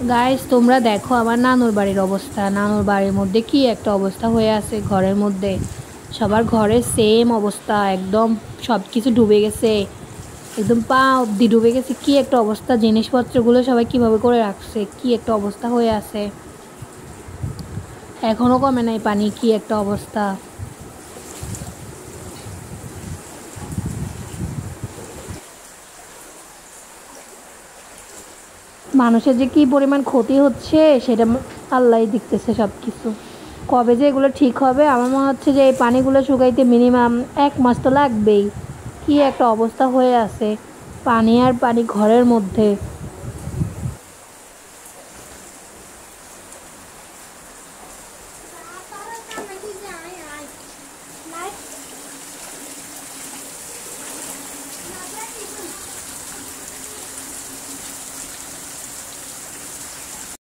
Guys তোমরা দেখো আমার নানুর বাড়ির অবস্থা। নানুর বাড়ির মধ্যে কি একটা অবস্থা হয়ে আছে, ঘরের মধ্যে সবার ঘরের সেম অবস্থা, একদম সব কিছু ডুবে গেছে, একদম পা অবধি ডুবে গেছে। কি একটা অবস্থা, জিনিসপত্রগুলো সবাই কিভাবে করে রাখছে, কি একটা অবস্থা হয়ে আছে, এখনো কমে নাই পানি, কি একটা অবস্থা। মানুষের যে কি পরিমাণ ক্ষতি হচ্ছে সেটা আল্লাহই দেখতেছে সব কিছু। কবে যে এগুলো ঠিক হবে, আমার মনে হচ্ছে যে এই পানিগুলো শুকাইতে মিনিমাম 1 মাস তো লাগবেই। কি একটা অবস্থা হয়ে আছে, পানি আর পানি ঘরের মধ্যে।